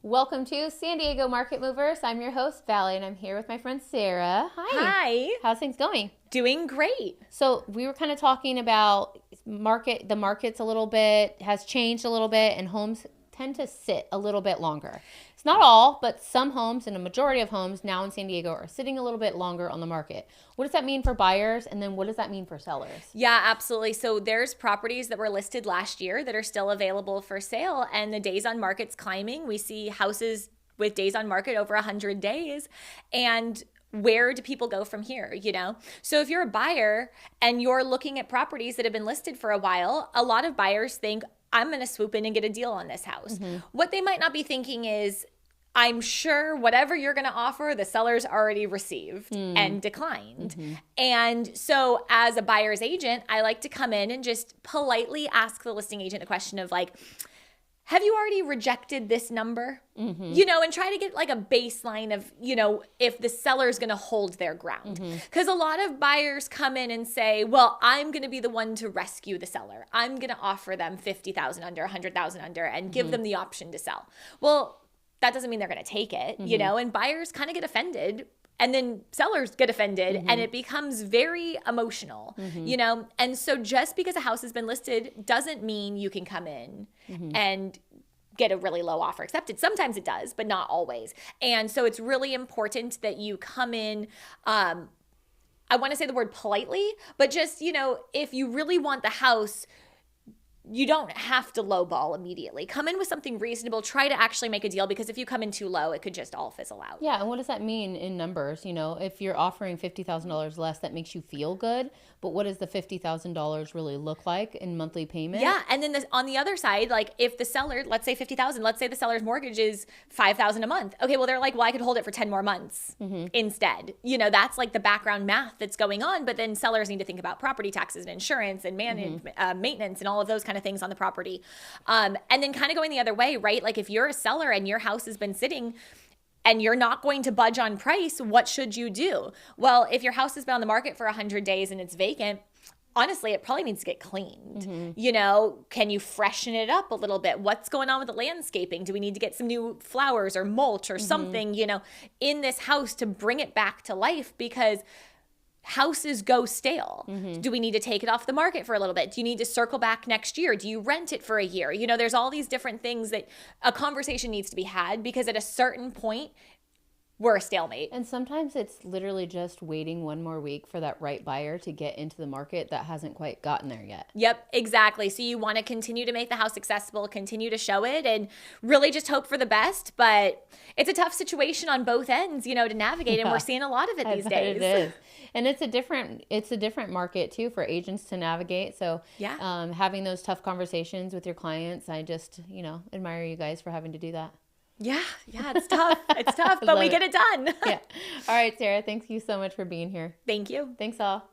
Welcome to San Diego Market Movers. I'm your host, Valley, and I'm here with my friend Sarah. Hi. Hi. How's things going? Doing great. So we were kind of talking about the market's a little bit, has changed a little bit, and homes tend to sit a little bit longer. It's not all, but some homes and a majority of homes now in San Diego are sitting a little bit longer on the market. What does that mean for buyers? And then what does that mean for sellers? Yeah, absolutely. So there's properties that were listed last year that are still available for sale, and the days on market's climbing. We see houses with days on market over 100 days. And where do people go from here, So if you're a buyer and you're looking at properties that have been listed for a while, a lot of buyers think, I'm going to swoop in and get a deal on this house. Mm-hmm. What they might not be thinking is, I'm sure whatever you're going to offer, the seller's already received and declined. Mm-hmm. And so as a buyer's agent, I like to come in and just politely ask the listing agent a question of like, have you already rejected this number? Mm-hmm. And try to get like a baseline of, if the seller's going to hold their ground. Because a lot of buyers come in and say, well, I'm going to be the one to rescue the seller. I'm going to offer them $50,000 under, $100,000 under, and give them the option to sell. Well, that doesn't mean they're going to take it, and buyers kind of get offended. And then sellers get offended and it becomes very emotional, And so just because a house has been listed doesn't mean you can come in and get a really low offer accepted. Sometimes it does, but not always. And so it's really important that you come in, I want to say the word politely, but just, if you really want the house, you don't have to lowball immediately. Come in with something reasonable. Try to actually make a deal, because if you come in too low, it could just all fizzle out. Yeah, and what does that mean in numbers? If you're offering $50,000 less, that makes you feel good. But what does the $50,000 really look like in monthly payment? Yeah, and then on the other side, like if the seller, let's say $50,000, let's say the seller's mortgage is $5,000 a month. Okay, well they're like, well I could hold it for 10 more months instead. That's like the background math that's going on. But then sellers need to think about property taxes and insurance and maintenance and all of those kind of things on the property. And then kind of going the other way, right? Like if you're a seller and your house has been sitting and you're not going to budge on price, what should you do? Well, if your house has been on the market for 100 days and it's vacant, honestly, it probably needs to get cleaned. Can you freshen it up a little bit? What's going on with the landscaping? Do we need to get some new flowers or mulch or something, in this house to bring it back to life? Because houses go stale. Do we need to take it off the market for a little bit? Do you need to circle back next year? Do you rent it for a year? There's all these different things that a conversation needs to be had, because at a certain point, we're a stalemate. And sometimes it's literally just waiting one more week for that right buyer to get into the market that hasn't quite gotten there yet. Yep, exactly. So you want to continue to make the house accessible, continue to show it, and really just hope for the best. But it's a tough situation on both ends, to navigate. And we're seeing a lot of it these days. It is. And it's a different market too for agents to navigate. So having those tough conversations with your clients, I just, admire you guys for having to do that. Yeah, it's tough. It's tough, but we get it done. Yeah. All right, Sarah, thank you so much for being here. Thank you. Thanks all.